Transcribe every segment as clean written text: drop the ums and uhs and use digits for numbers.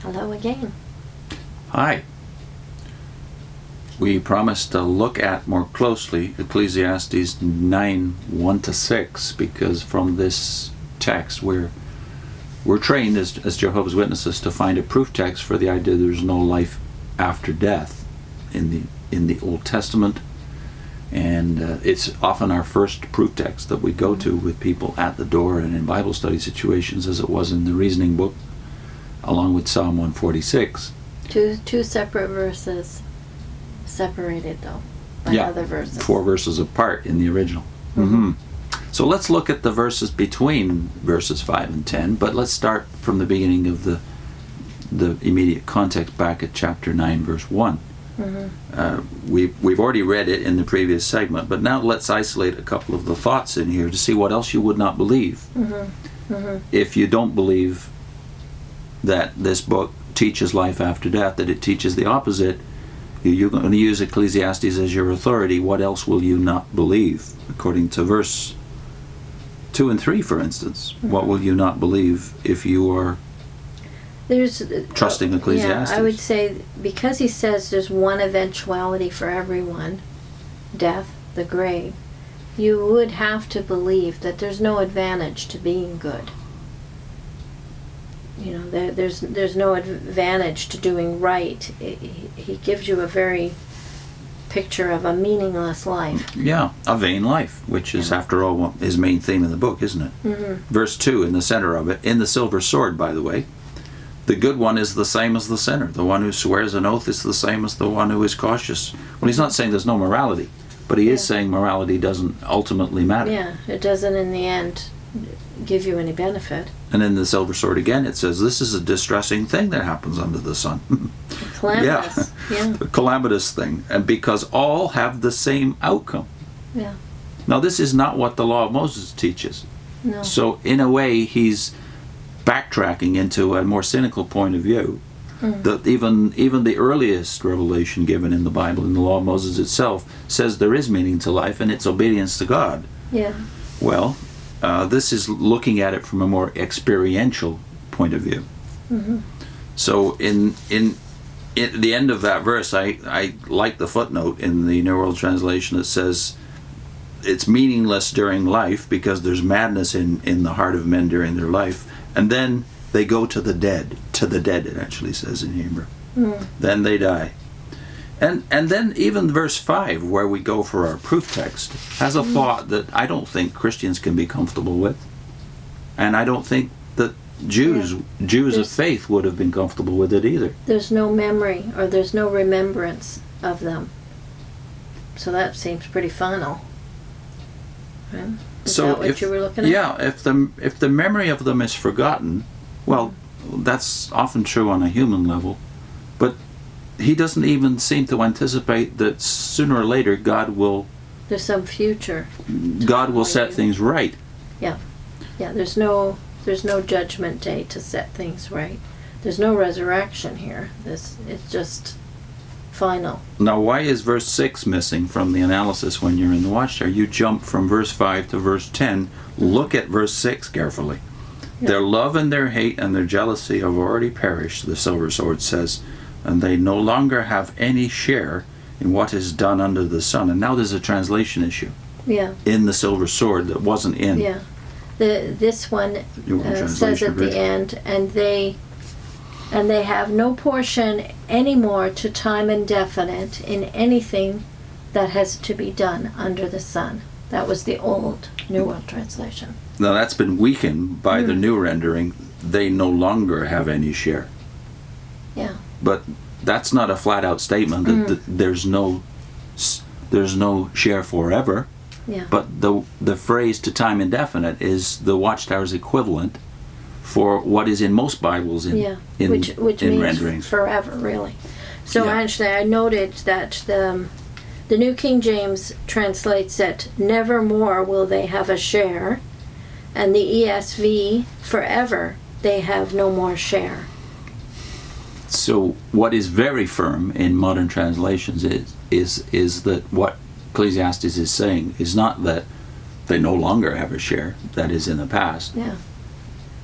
Hello again. Hi. We promised to look at more closely Ecclesiastes 9, 1-6, because from this text we're trained as Jehovah's Witnesses to find a proof text for the idea there's no life after death in the Old Testament, and it's often our first proof text that we go to with people at the door and in Bible study situations, as it was in the reasoning book, along with Psalm 146. Two separate verses, separated though by other verses. 4 verses apart in the original. So let's look at the verses between verses 5 and 10, but let's start from the beginning of the immediate context back at chapter 9, verse 1. We've already read it in the previous segment, but now let's isolate a couple of the thoughts in here to see what else you would not believe if you don't believe that this book teaches life after death, that it teaches the opposite. You're going to use Ecclesiastes as your authority. What else will you not believe? According to verse 2 and 3, for instance, what will you not believe if you are trusting Ecclesiastes? Yeah, I would say because he says there's one eventuality for everyone, death, the grave, you would have to believe that there's no advantage to being good. You know, there's no advantage to doing right. He gives you a very picture of a meaningless life. Yeah, a vain life, which is, after all, his main theme in the book, isn't it? Verse 2, in the center of it, in the silver sword, by the way, the good one is the same as the sinner. The one who swears an oath is the same as the one who is cautious. Well, he's not saying there's no morality, but he is saying morality doesn't ultimately matter. Yeah, it doesn't in the end give you any benefit. And in the silver sword again, it says this is a distressing thing that happens under the sun. Calamitous. Yeah. A calamitous thing, and because all have the same outcome. Yeah. Now, this is not what the law of Moses teaches. No. So in a way, he's backtracking into a more cynical point of view. That even the earliest revelation given in the Bible, in the law of Moses itself, says there is meaning to life and it's obedience to God. Yeah. Well, this is looking at it from a more experiential point of view. So in the end of that verse, I like the footnote in the New World Translation that says it's meaningless during life because there's madness in the heart of men during their life, and then they go to the dead. To the dead, it actually says in Hebrew. Then they die. And then even verse 5, where we go for our proof text, has a thought that I don't think Christians can be comfortable with. And I don't think that Jews of faith would have been comfortable with it either. There's no memory or there's no remembrance of them. So that seems pretty final. Right? Is that what you were looking at? Yeah, if the memory of them is forgotten, well, that's often true on a human level. But he doesn't even seem to anticipate that sooner or later there's some future. God will set things right. Yeah. Yeah, there's no judgment day to set things right. There's no resurrection here. It's just final. Now, why is verse 6 missing from the analysis when you're in the Watchtower? You jump from verse 5 to verse 10. Look at verse 6 carefully. Yeah. Their love and their hate and their jealousy have already perished, the silver sword says, and they no longer have any share in what is done under the sun. And now there's a translation issue. Yeah. In the silver sword that wasn't in. Yeah. This one says at the end, and they have no portion anymore to time indefinite in anything that has to be done under the sun. That was the old New World Translation. Now that's been weakened by the new rendering. They no longer have any share. Yeah. But that's not a flat-out statement that there's no share forever. Yeah. But the phrase "to time indefinite" is the Watchtower's equivalent for what is in most Bibles in which means renderings. Forever, really. So actually, I noted that the New King James translates it, "Nevermore will they have a share," and the ESV, "Forever they have no more share." So what is very firm in modern translations is that what Ecclesiastes is saying is not that they no longer have a share, that is in the past. Yeah.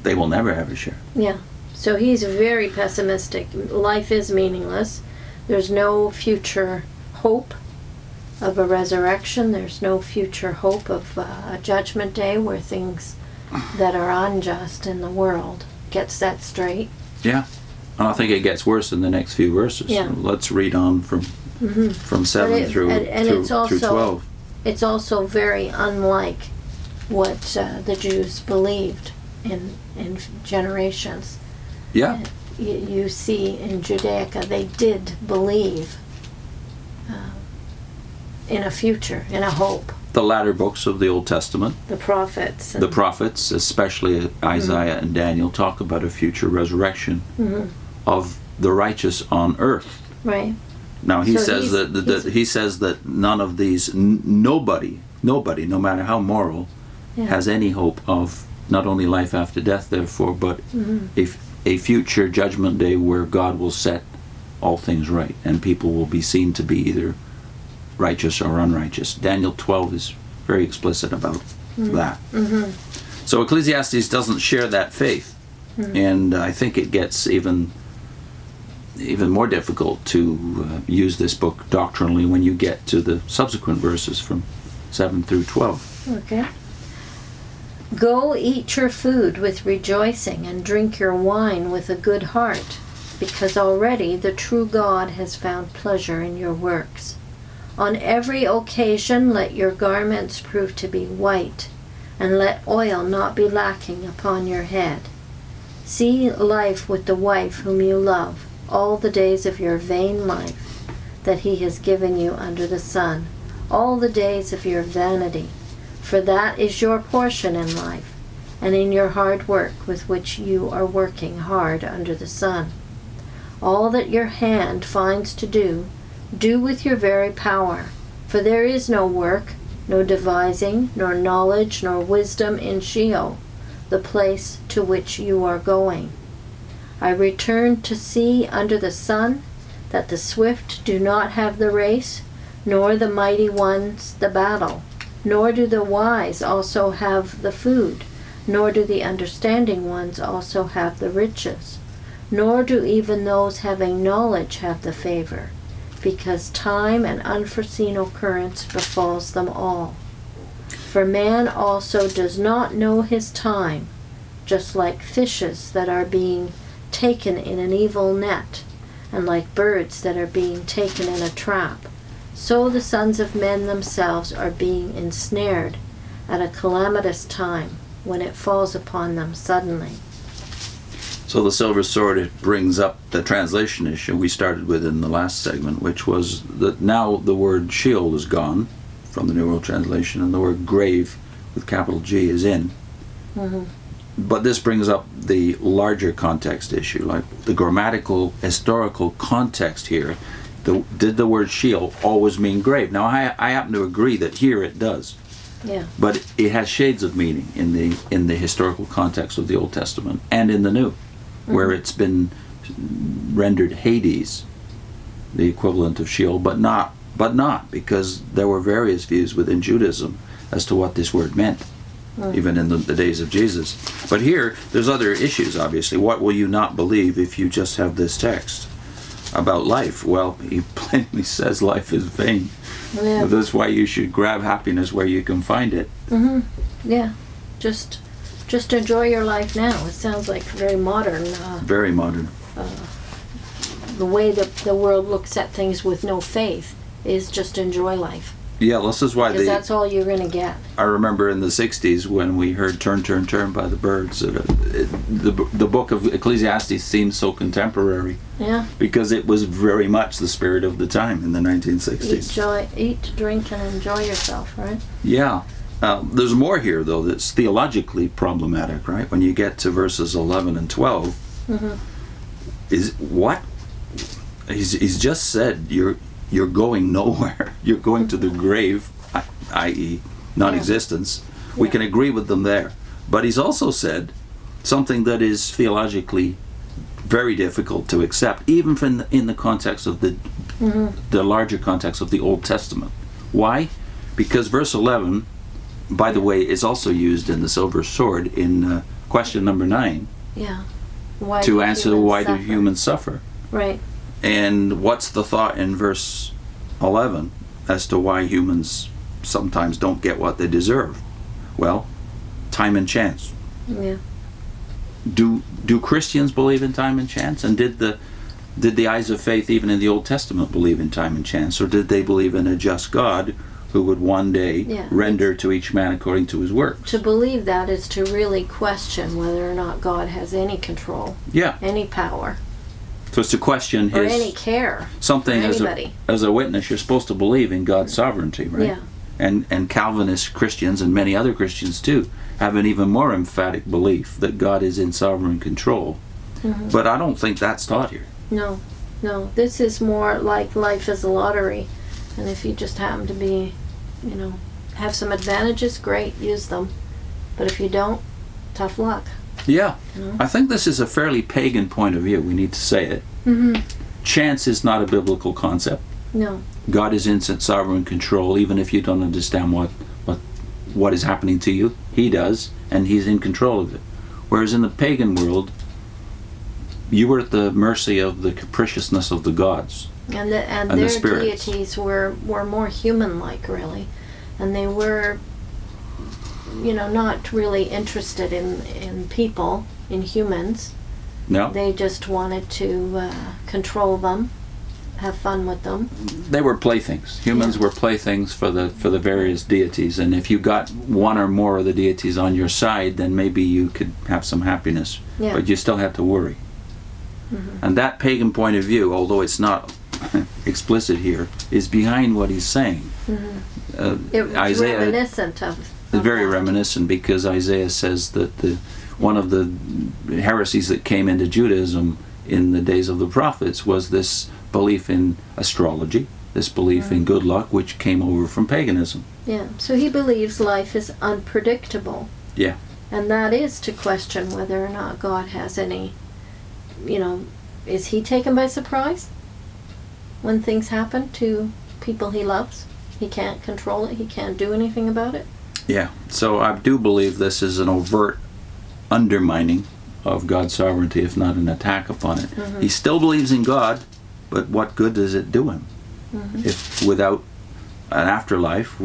They will never have a share. Yeah. So he's very pessimistic. Life is meaningless. There's no future hope of a resurrection. There's no future hope of a judgment day where things that are unjust in the world get set straight. Yeah. And I think it gets worse in the next few verses. Yeah. Let's read on from 7 through 12. It's also very unlike what the Jews believed in generations. Yeah. You see in Judaica, they did believe in a future, in a hope. The latter books of the Old Testament, the prophets, especially Isaiah and Daniel, talk about a future resurrection of the righteous on earth. Right. Now he says that none of these, nobody, no matter how moral, has any hope of not only life after death, therefore, but a future judgment day where God will set all things right and people will be seen to be either righteous or unrighteous. Daniel 12 is very explicit about that. So Ecclesiastes doesn't share that faith, and I think it gets even more difficult to use this book doctrinally when you get to the subsequent verses from 7 through 12. Okay. Go eat your food with rejoicing and drink your wine with a good heart, because already the true God has found pleasure in your works. On every occasion let your garments prove to be white, and let oil not be lacking upon your head. See life with the wife whom you love, all the days of your vain life that he has given you under the sun, all the days of your vanity, for that is your portion in life, and in your hard work with which you are working hard under the sun. All that your hand finds to do, do with your very power, for there is no work, no devising, nor knowledge, nor wisdom in Sheol, the place to which you are going. I return to see under the sun that the swift do not have the race, nor the mighty ones the battle, nor do the wise also have the food, nor do the understanding ones also have the riches, nor do even those having knowledge have the favor, because time and unforeseen occurrence befalls them all. For man also does not know his time, just like fishes that are being taken in an evil net, and like birds that are being taken in a trap. So the sons of men themselves are being ensnared at a calamitous time, when it falls upon them suddenly. So the silver sword brings up the translation issue we started with in the last segment, which was that now the word Sheol is gone from the New World Translation, and the word grave with capital G is in. But this brings up the larger context issue, like the grammatical, historical context here. Did the word Sheol always mean grave? Now I happen to agree that here it does. Yeah. But it has shades of meaning in the historical context of the Old Testament and in the New, where it's been rendered Hades, the equivalent of Sheol, but not because there were various views within Judaism as to what this word meant, even in the days of Jesus. But here, there's other issues, obviously. What will you not believe if you just have this text about life? Well, he plainly says life is vain. Yeah. That's why you should grab happiness where you can find it. Yeah. Just enjoy your life now. It sounds like very modern. Very modern. The way that the world looks at things with no faith is just enjoy life. Yeah, this is why because that's all you're going to get. I remember in the 60s when we heard Turn, Turn, Turn by the Byrds, the book of Ecclesiastes seemed so contemporary. Yeah. Because it was very much the spirit of the time in the 1960s. Eat, drink, and enjoy yourself, right? Yeah. There's more here, though, that's theologically problematic, right? When you get to verses 11 and 12, is what? He's just said you're going nowhere. You're going to the grave, i.e. non-existence. Yeah. We can agree with them there. But he's also said something that is theologically very difficult to accept, even in the context of the larger context of the Old Testament. Why? Because verse 11, by the way, is also used in the silver sword in question number 9. Yeah. to answer why do humans suffer. Right. And what's the thought in verse 11 as to why humans sometimes don't get what they deserve? Well, time and chance. Yeah. Do Christians believe in time and chance? And did the eyes of faith even in the Old Testament believe in time and chance? Or did they believe in a just God who would one day render to each man according to his works? To believe that is to really question whether or not God has any control. Yeah. Any power. So it's to question or his... any care something for anybody. As a witness, you're supposed to believe in God's sovereignty, right? Yeah. And Calvinist Christians and many other Christians too have an even more emphatic belief that God is in sovereign control. Mm-hmm. But I don't think that's taught here. No. This is more like life is a lottery. And if you just happen to be, have some advantages, great, use them. But if you don't, tough luck. Yeah. I think this is a fairly pagan point of view. We need to say it. Mm-hmm. Chance is not a biblical concept. No. God is in sovereign control, even if you don't understand what is happening to you. He does, and he's in control of it. Whereas in the pagan world, you were at the mercy of the capriciousness of the gods. And their deities were more human-like, really. And they were, not really interested in people, in humans. No. They just wanted to control them, have fun with them. They were playthings. Humans were playthings for the various deities. And if you got one or more of the deities on your side, then maybe you could have some happiness. Yeah. But you still had to worry. Mm-hmm. And that pagan point of view, although it's not explicit here, is behind what he's saying. Mm-hmm. It's reminiscent of very that. Reminiscent, because Isaiah says that one of the heresies that came into Judaism in the days of the prophets was this belief in astrology, this belief in good luck, which came over from paganism. Yeah, so he believes life is unpredictable. Yeah. And that is to question whether or not God has any, is he taken by surprise when things happen to people he loves? He can't control it, he can't do anything about it? Yeah, so I do believe this is an overt undermining of God's sovereignty, if not an attack upon it. Mm-hmm. He still believes in God, but what good does it do him? Mm-hmm. If without an afterlife,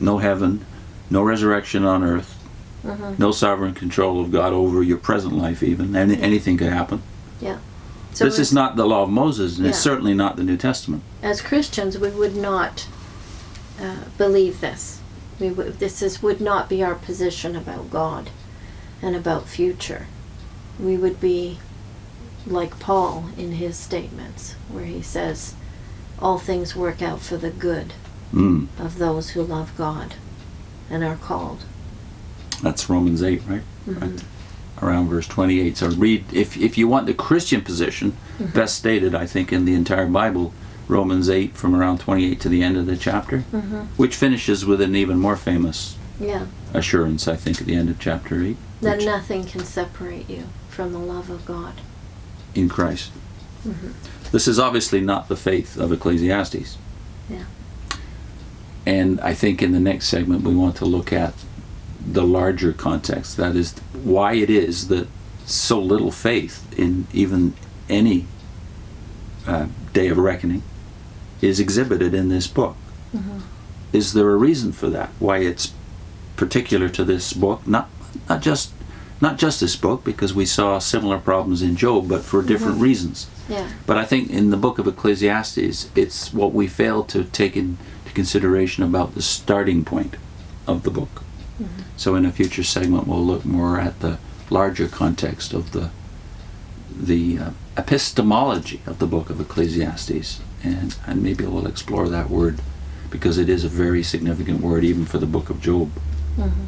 no heaven, no resurrection on earth, no sovereign control of God over your present life even, anything could happen. Yeah. So this is not the law of Moses, and it's certainly not the New Testament. As Christians, we would not believe this. This would not be our position about God and about future. We would be like Paul in his statements, where he says, all things work out for the good of those who love God and are called. That's Romans 8, right? Mm-hmm. Right. Around verse 28. So read, if you want the Christian position, best stated, I think, in the entire Bible, Romans 8 from around 28 to the end of the chapter, which finishes with an even more famous assurance, I think, at the end of chapter 8. That nothing can separate you from the love of God. In Christ. Mm-hmm. This is obviously not the faith of Ecclesiastes. Yeah. And I think in the next segment we want to look at the larger context. That is why it is that so little faith in even any day of reckoning is exhibited in this book. Mm-hmm. Is there a reason for that? Why it's particular to this book? Not just this book, because we saw similar problems in Job, but for different reasons. Yeah. But I think in the book of Ecclesiastes, it's what we fail to take into consideration about the starting point of the book. Mm-hmm. So in a future segment, we'll look more at the larger context of the epistemology of the book of Ecclesiastes, and maybe we'll explore that word, because it is a very significant word even for the book of Job. Mm-hmm.